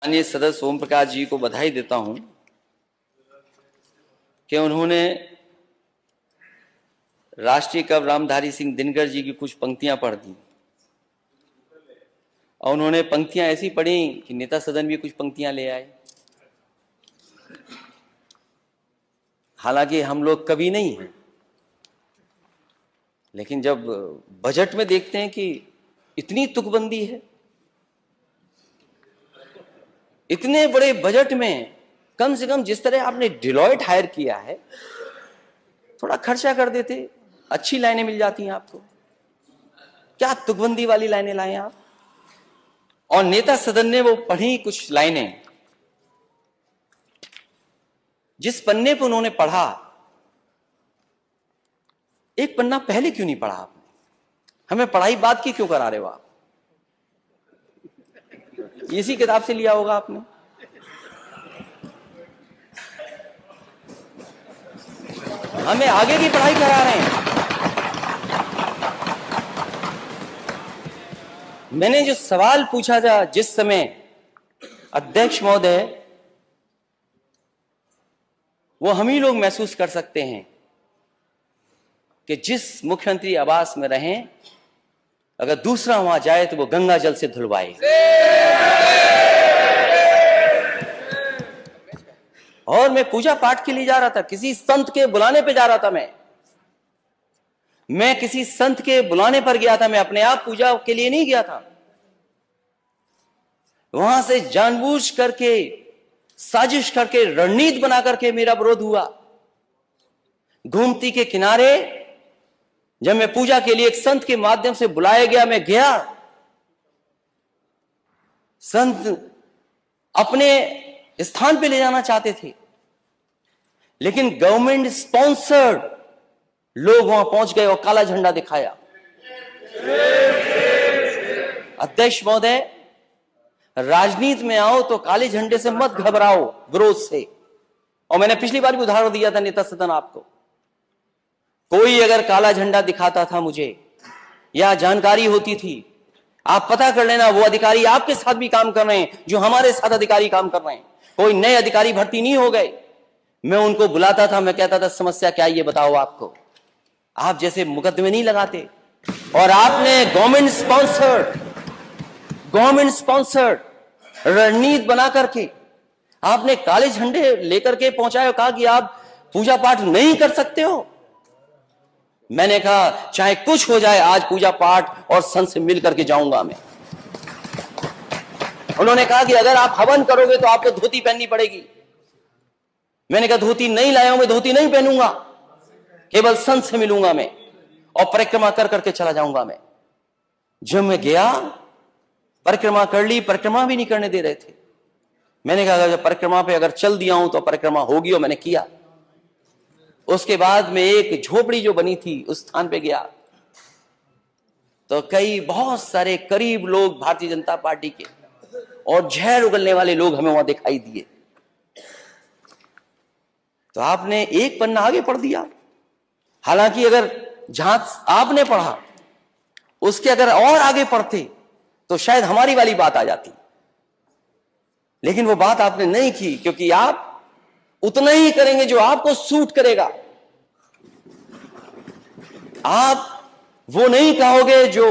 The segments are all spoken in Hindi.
माननीय सदस्य ओम प्रकाश जी को बधाई देता हूं कि उन्होंने राष्ट्रीय कवि रामधारी सिंह दिनकर जी की कुछ पंक्तियां पढ़ दी और उन्होंने पंक्तियां ऐसी पढ़ी कि नेता सदन भी कुछ पंक्तियां ले आए। हालांकि हम लोग कवि नहीं हैं, लेकिन जब बजट में देखते हैं कि इतनी तुकबंदी है, इतने बड़े बजट में कम से कम जिस तरह आपने डिलॉयट हायर किया है, थोड़ा खर्चा कर देते, अच्छी लाइनें मिल जाती हैं आपको। क्या तुकबंदी वाली लाइनें लाए आप। और नेता सदन ने वो पढ़ी कुछ लाइनें, जिस पन्ने पर उन्होंने पढ़ा, एक पन्ना पहले क्यों नहीं पढ़ा आपने? हमें पढ़ाई बाद की क्यों करा रहे हो आप? इसी किताब से लिया होगा आपने। हमें आगे की पढ़ाई करा रहे हैं। मैंने जो सवाल पूछा था जिस समय, अध्यक्ष महोदय, वो हम ही लोग महसूस कर सकते हैं कि जिस मुख्यमंत्री आवास में रहें, अगर दूसरा वहां जाए तो वो गंगा जल से धुलवाए। और मैं पूजा पाठ के लिए जा रहा था, किसी संत के बुलाने पे जा रहा था। मैं किसी संत के बुलाने पर गया था, मैं अपने आप पूजा के लिए नहीं गया था। वहां से जानबूझ करके, साजिश करके, रणनीति बना करके मेरा विरोध हुआ। गोमती के किनारे जब मैं पूजा के लिए एक संत के माध्यम से बुलाया गया, मैं गया। संत अपने स्थान पे ले जाना चाहते थे, लेकिन गवर्नमेंट स्पॉन्सर्ड लोग वहां पहुंच गए और काला झंडा दिखाया। अध्यक्ष महोदय, राजनीति में आओ तो काले झंडे से मत घबराओ, विरोध से। और मैंने पिछली बार भी उदाहरण दिया था नेता सदन आपको। कोई अगर काला झंडा दिखाता था मुझे, या जानकारी होती थी, आप पता कर लेना वो अधिकारी आपके साथ भी काम कर रहे हैं जो हमारे साथ अधिकारी काम कर रहे हैं। कोई नए अधिकारी भर्ती नहीं हो गए। मैं उनको बुलाता था, मैं कहता था समस्या क्या है ये बताओ आपको। आप जैसे मुकदमे नहीं लगाते। और आपने गवर्नमेंट स्पॉन्सर्ड रणनीति बना करके आपने काले झंडे लेकर के पहुंचाए और कहा कि आप पूजा पाठ नहीं कर सकते हो। मैंने कहा चाहे कुछ हो जाए, आज पूजा पाठ और संत से मिल करके जाऊंगा मैं। उन्होंने कहा कि अगर आप हवन करोगे तो आपको धोती पहननी पड़ेगी। मैंने कहा धोती नहीं लाया हूं, मैं धोती नहीं पहनूंगा, केवल संत से मिलूंगा मैं और परिक्रमा कर करके चला जाऊंगा मैं। जब मैं गया, परिक्रमा कर ली, परिक्रमा भी नहीं करने दे रहे थे। मैंने कहा अगर परिक्रमा पे अगर चल दिया हूं तो परिक्रमा होगी, और मैंने किया। उसके बाद में एक झोपड़ी जो बनी थी उस स्थान पे गया, तो बहुत सारे करीब लोग भारतीय जनता पार्टी के और जहर उगलने वाले लोग हमें वहां दिखाई दिए। तो आपने एक पन्ना आगे पढ़ दिया। हालांकि अगर जहां आपने पढ़ा उसके अगर और आगे पढ़ते तो शायद हमारी वाली बात आ जाती, लेकिन वो बात आपने नहीं की, क्योंकि आप उतना ही करेंगे जो आपको सूट करेगा। आप वो नहीं कहोगे जो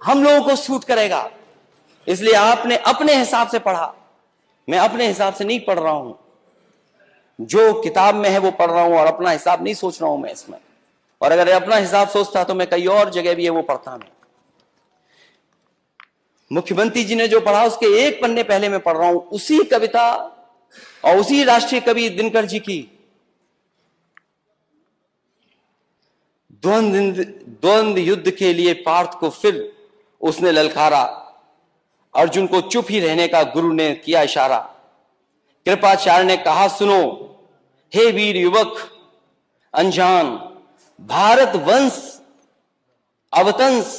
हम लोगों को सूट करेगा। इसलिए आपने अपने हिसाब से पढ़ा। मैं अपने हिसाब से नहीं पढ़ रहा हूं, जो किताब में है वो पढ़ रहा हूं, और अपना हिसाब नहीं सोच रहा हूं मैं इसमें। और अगर अपना हिसाब सोचता तो मैं कई और जगह भी है वो पढ़ता मैं। मुख्यमंत्री जी ने जो पढ़ा उसके एक पन्ने पहले मैं पढ़ रहा हूं, उसी कविता और उसी राष्ट्रीय कवि दिनकर जी की द्वंद्व युद्ध के लिए पार्थ को फिर उसने ललकारा। अर्जुन को चुप ही रहने का गुरु ने किया इशारा। कृपाचार्य ने कहा सुनो, हे वीर युवक अनजान, भारत वंश अवतंस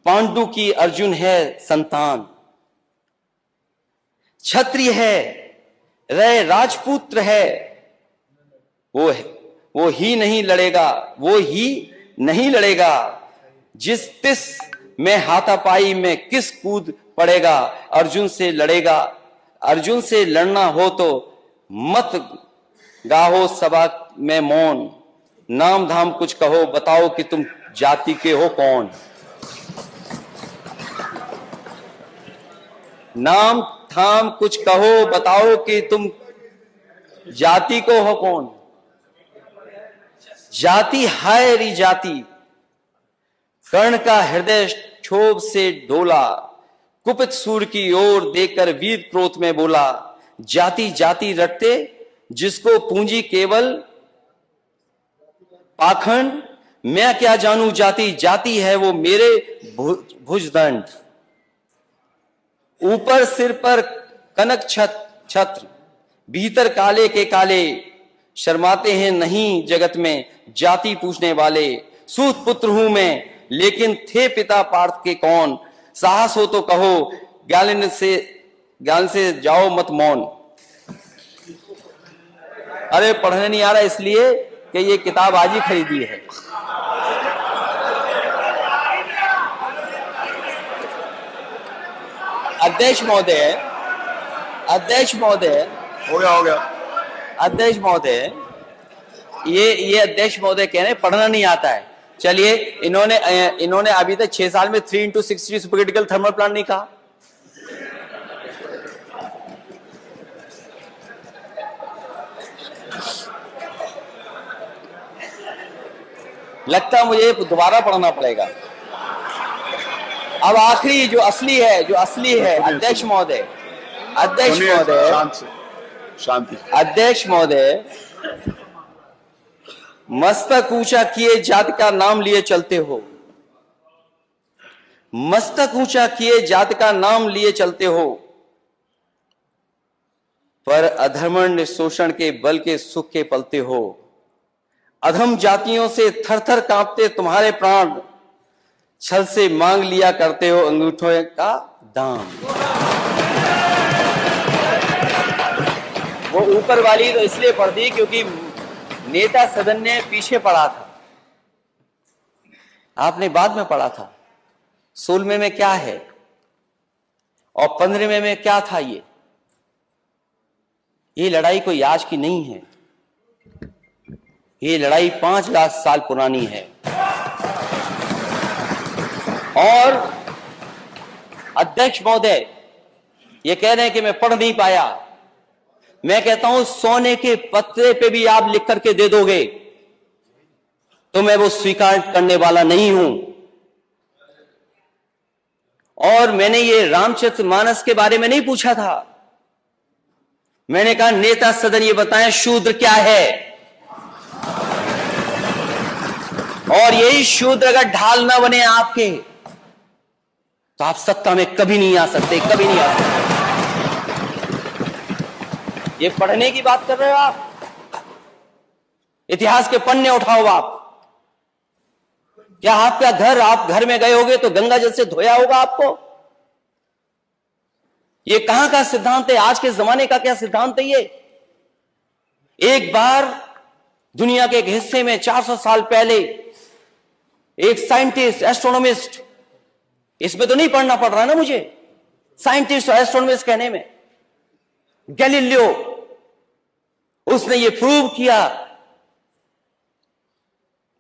पांडु की अर्जुन है संतान। क्षत्रिय है, रय राजपुत्र है, वो ही नहीं लड़ेगा। जिस तिस में हाथापाई में किस कूद पड़ेगा, अर्जुन से लड़ेगा अर्जुन से लड़ना हो तो मत गाहो सभा में मौन, नाम धाम कुछ कहो बताओ कि तुम जाति के हो कौन। नाम धाम कुछ कहो बताओ कि तुम जाति को हो कौन। जाति हाय री जाति, कर्ण का हृदय क्षोभ से डोला, कुपित सूर की ओर देखकर वीर क्रोध में बोला, जाति जाति रटते जिसको पूंजी केवल पाखंड, मैं क्या जानू जाति, जाति है वो मेरे भुजदंड। ऊपर सिर पर कनक छत्र, भीतर काले के काले, शर्माते हैं नहीं जगत में जाति पूछने वाले। सूत पुत्र हूं मैं लेकिन थे पिता पार्थ के कौन, साहस हो तो कहो ज्ञान से जाओ मत मौन। अरे पढ़ने नहीं आ रहा इसलिए कि ये किताब आज ही खरीदी है। अध्यक्ष महोदय, अध्यक्ष महोदय, हो गया अध्यक्ष महोदय, ये अध्यक्ष महोदय कह रहे हैं पढ़ना नहीं आता है। चलिए, इन्होंने अभी तक 6 साल में 3x60 सुपरक्रिटिकल थर्मल प्लांट नहीं कहा। लगता है मुझे दोबारा पढ़ना पड़ेगा। अब आखिरी जो असली है अध्यक्ष महोदय, अध्यक्ष महोदय, शांति, अध्यक्ष महोदय, मस्तक ऊंचा किए जात का नाम लिए चलते हो, मस्तक ऊंचा किए जात का नाम लिए चलते हो, पर अधर्मण्य शोषण के बल के सुख के पलते हो। अधम जातियों से थर थर कांपते तुम्हारे प्राण, छल से मांग लिया करते हो अंगूठों का दाम। वो ऊपर वाली तो इसलिए पढ़ दी क्योंकि नेता सदन ने पीछे पढ़ा था, आपने बाद में पढ़ा था। 16वें में क्या है और 15वें में क्या था। ये लड़ाई कोई आज की नहीं है, ये लड़ाई 5 लाख साल पुरानी है। और अध्यक्ष महोदय ये कह रहे हैं कि मैं पढ़ नहीं पाया। मैं कहता हूं सोने के पत्रे पे भी आप लिख करके दे दोगे तो मैं वो स्वीकार करने वाला नहीं हूं। और मैंने ये रामचरितमानस के बारे में नहीं पूछा था, मैंने कहा नेता सदन ये बताएं शूद्र क्या है। और यही शूद्र अगर ढाल ना बने आपके तो आप सत्ता में कभी नहीं आ सकते, कभी नहीं आ सकते। ये पढ़ने की बात कर रहे हो आप, इतिहास के पन्ने उठाओ आप। क्या आपका घर, आप घर में गए होगे तो गंगा जल से धोया होगा आपको? ये कहां का सिद्धांत है, आज के जमाने का क्या सिद्धांत है ये? एक बार दुनिया के एक हिस्से में 400 साल पहले एक साइंटिस्ट, एस्ट्रोनॉमिस्ट, इसमें तो नहीं पढ़ना पड़ रहा ना मुझे, साइंटिस्ट और एस्ट्रोनॉमिस्ट कहने में, गैलीलियो, उसने ये प्रूव किया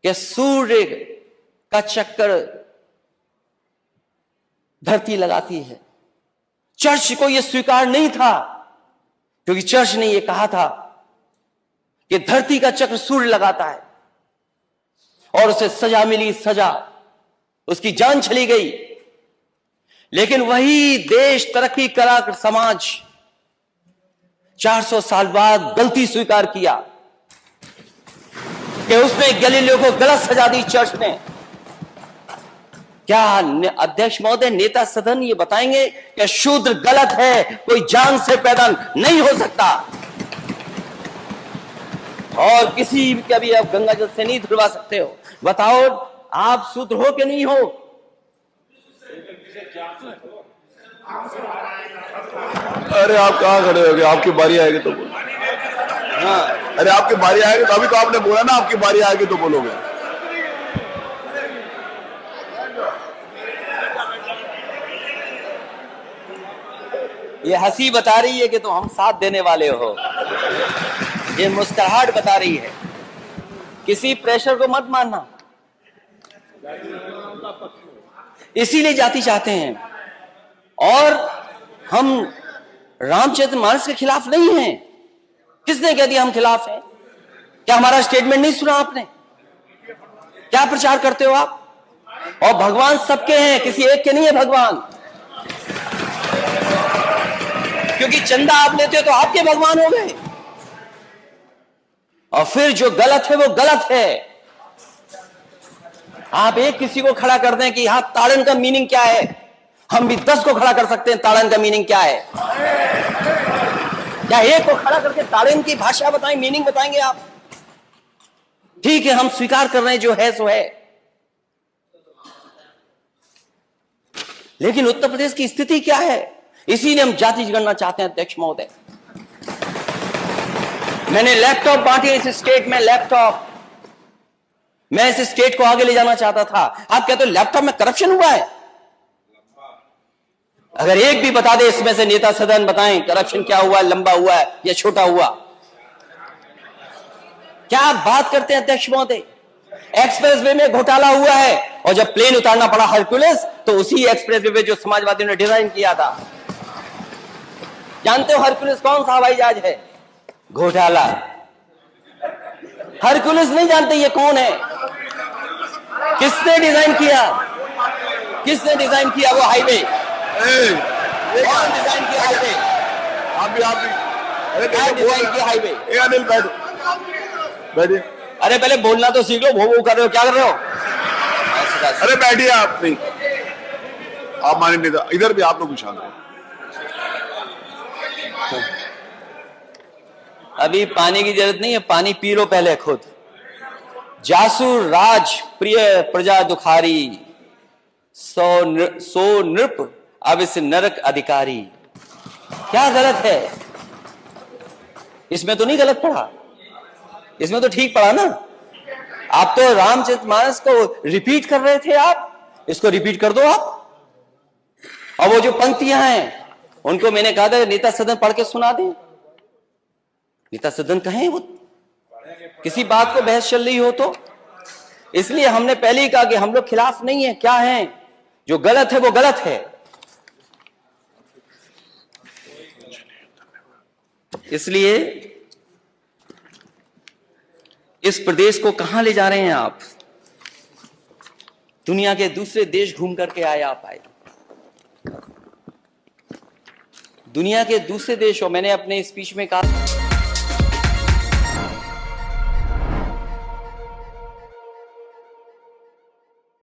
कि सूर्य का चक्कर धरती लगाती है। चर्च को यह स्वीकार नहीं था क्योंकि चर्च ने यह कहा था कि धरती का चक्र सूर्य लगाता है, और उसे सजा मिली, सजा, उसकी जान चली गई। लेकिन वही देश, तरक्की करा समाज 400 साल बाद गलती स्वीकार किया कि उसने गैलीलियो को गलत सजा दी चर्च ने। क्या अध्यक्ष महोदय, नेता सदन ये बताएंगे कि शूद्र गलत है, कोई जान से पैदा नहीं हो सकता और किसी का भी आप गंगा जल से नहीं धुलवा सकते हो? बताओ आप शूद्र हो कि नहीं हो? अरे आप कहाँ खड़े हो गए? आपकी बारी आएगी तो बोलो। हाँ, अरे आपकी बारी आएगी तो, अभी तो आपने बोला ना आपकी बारी आएगी तो बोलोगे। ये हंसी बता रही है कि तुम हम साथ देने वाले हो, ये मुस्कुराहट बता रही है। किसी प्रेशर को मत मानना, इसीलिए जाति चाहते हैं। और हम रामचरितमानस के खिलाफ नहीं हैं। किसने कह दिया हम खिलाफ हैं? क्या हमारा स्टेटमेंट नहीं सुना आपने? क्या प्रचार करते हो आप? और भगवान सबके हैं, किसी एक के नहीं है भगवान। क्योंकि चंदा आप लेते हो तो आपके भगवान हो गए। और फिर जो गलत है वो गलत है। आप एक किसी को खड़ा कर दें कि यहां ताड़न का मीनिंग क्या है, हम भी 10 को खड़ा कर सकते हैं ताड़न का मीनिंग क्या है। क्या एक को खड़ा करके ताड़न की भाषा बताएं, मीनिंग बताएंगे आप? ठीक है, हम स्वीकार कर रहे हैं जो है सो है। लेकिन उत्तर प्रदेश की स्थिति क्या है? इसीलिए हम जाति जनगणना चाहते हैं अध्यक्ष महोदय। मैंने लैपटॉप बांटे इस स्टेट में, लैपटॉप। मैं इस स्टेट को आगे ले जाना चाहता था। आप कहते हो लैपटॉप में करप्शन हुआ है? अगर एक भी बता दे इसमें से नेता सदन बताएं करप्शन क्या हुआ, लंबा हुआ है या छोटा हुआ। क्या आप बात करते हैं अध्यक्ष महोदय? एक्सप्रेसवे में घोटाला हुआ है और जब प्लेन उतारना पड़ा हरक्यूलिस, तो उसी एक्सप्रेसवे पे जो समाजवादियों ने डिजाइन किया था। जानते हो हरक्यूलिस कौन सा हवाई जहाज है? घोटाला। हरक्यूलिस नहीं जानते ये कौन है? किसने डिजाइन किया? किसने डिजाइन किया वो हाईवे? कौन डिजाइन किया हाईवे? आप भी अरे क्या डिजाइन किया हाईवे? अनिल बैठो, बैठिए। अरे पहले बोलना तो सीख लो, वो कर रहे हो, क्या कर रहे हो? अरे बैठिए आप। नहीं, आप माने नेता, इधर भी आप लोग शांत रहो। अभी पानी की जरूरत नहीं है, पानी पी लो पहले खुद। जासु राज प्रिय प्रजा दुखारी, सो नृप अब इस नरक अधिकारी। क्या गलत है इसमें? तो नहीं गलत पढ़ा, इसमें तो ठीक पढ़ा ना। आप तो रामचरितमानस को रिपीट कर रहे थे, आप इसको रिपीट कर दो आप। और वो जो पंक्तियां हैं उनको मैंने कहा था नेता सदन पढ़ के सुना दे। नेता सदन कहें वो किसी बात को बहस चल रही हो तो। इसलिए हमने पहले ही कहा कि हम लोग खिलाफ नहीं है। क्या है? जो गलत है वो गलत है। इसलिए इस प्रदेश को कहां ले जा रहे हैं आप? दुनिया के दूसरे देश घूम करके आए आप आए, दुनिया के दूसरे देशों। मैंने अपने स्पीच में कहा